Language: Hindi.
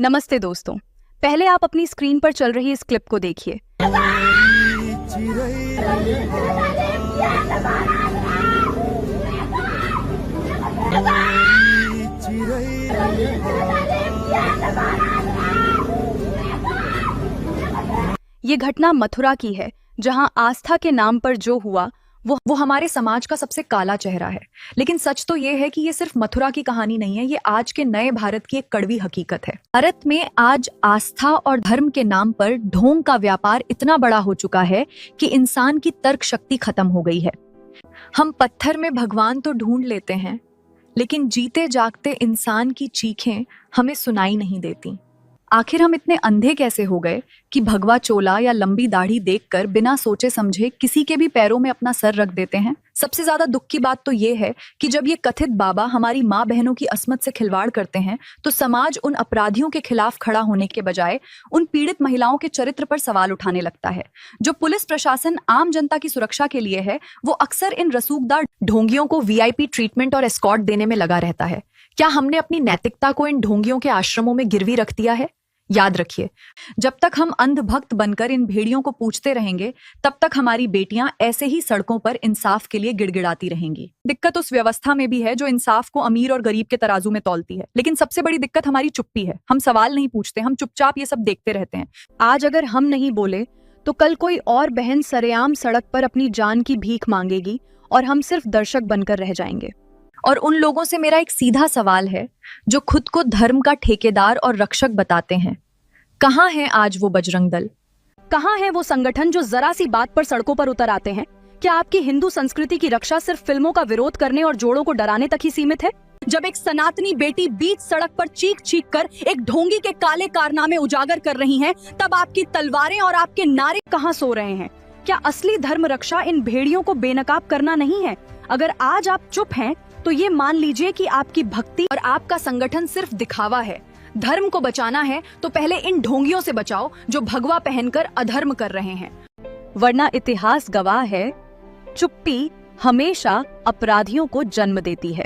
नमस्ते दोस्तों, पहले आप अपनी स्क्रीन पर चल रही इस क्लिप को देखिए। ये घटना मथुरा की है, जहां आस्था के नाम पर जो हुआ वो हमारे समाज का सबसे काला चेहरा है। लेकिन सच तो ये है कि ये सिर्फ मथुरा की कहानी नहीं है, ये आज के नए भारत की एक कड़वी हकीकत है। भारत में आज आस्था और धर्म के नाम पर ढोंग का व्यापार इतना बड़ा हो चुका है कि इंसान की तर्क शक्ति खत्म हो गई है। हम पत्थर में भगवान तो ढूंढ लेते हैं, लेकिन जीते जागते इंसान की चीखें हमें सुनाई नहीं देती। आखिर हम इतने अंधे कैसे हो गए कि भगवा चोला या लंबी दाढ़ी देखकर बिना सोचे समझे किसी के भी पैरों में अपना सर रख देते हैं। सबसे ज्यादा दुख की बात तो ये है कि जब ये कथित बाबा हमारी माँ बहनों की अस्मत से खिलवाड़ करते हैं, तो समाज उन अपराधियों के खिलाफ खड़ा होने के बजाय उन पीड़ित महिलाओं के चरित्र पर सवाल उठाने लगता है। जो पुलिस प्रशासन आम जनता की सुरक्षा के लिए है, वो अक्सर इन रसूखदार ढोंगियों को वीआईपी ट्रीटमेंट और एस्कॉर्ट देने में लगा रहता है। क्या हमने अपनी नैतिकता को इन ढोंगियों के आश्रमों में गिरवी रख दिया है? याद रखिए, जब तक हम अंधभक्त बनकर इन भेड़ियों को पूछते रहेंगे, तब तक हमारी बेटियां ऐसे ही सड़कों पर इंसाफ के लिए गिड़गिड़ाती रहेंगी। दिक्कत उस व्यवस्था में भी है जो इंसाफ को अमीर और गरीब के तराजू में तौलती है। लेकिन सबसे बड़ी दिक्कत हमारी चुप्पी है। हम सवाल नहीं पूछते, हम चुपचाप ये सब देखते रहते हैं। आज अगर हम नहीं बोले तो कल कोई और बहन सरेआम सड़क पर अपनी जान की भीख मांगेगी और हम सिर्फ दर्शक बनकर रह जाएंगे। और उन लोगों से मेरा एक सीधा सवाल है जो खुद को धर्म का ठेकेदार और रक्षक बताते हैं, कहाँ है आज वो बजरंग दल? कहाँ है वो संगठन जो जरा सी बात पर सड़कों पर उतर आते हैं? क्या आपकी हिंदू संस्कृति की रक्षा सिर्फ फिल्मों का विरोध करने और जोड़ों को डराने तक ही सीमित है? जब एक सनातनी बेटी बीच सड़क पर चीख चीख कर एक ढोंगी के काले कारनामे उजागर कर रही हैं, तब आपकी तलवारें और आपके नारे कहाँ सो रहे हैं? क्या असली धर्म रक्षा इन भेड़ियों को बेनकाब करना नहीं है? अगर आज आप चुप हैं, तो ये मान लीजिए कि आपकी भक्ति और आपका संगठन सिर्फ दिखावा है। धर्म को बचाना है तो पहले इन ढोंगियों से बचाओ जो भगवा पहनकर अधर्म कर रहे हैं, वरना इतिहास गवाह है, चुप्पी हमेशा अपराधियों को जन्म देती है।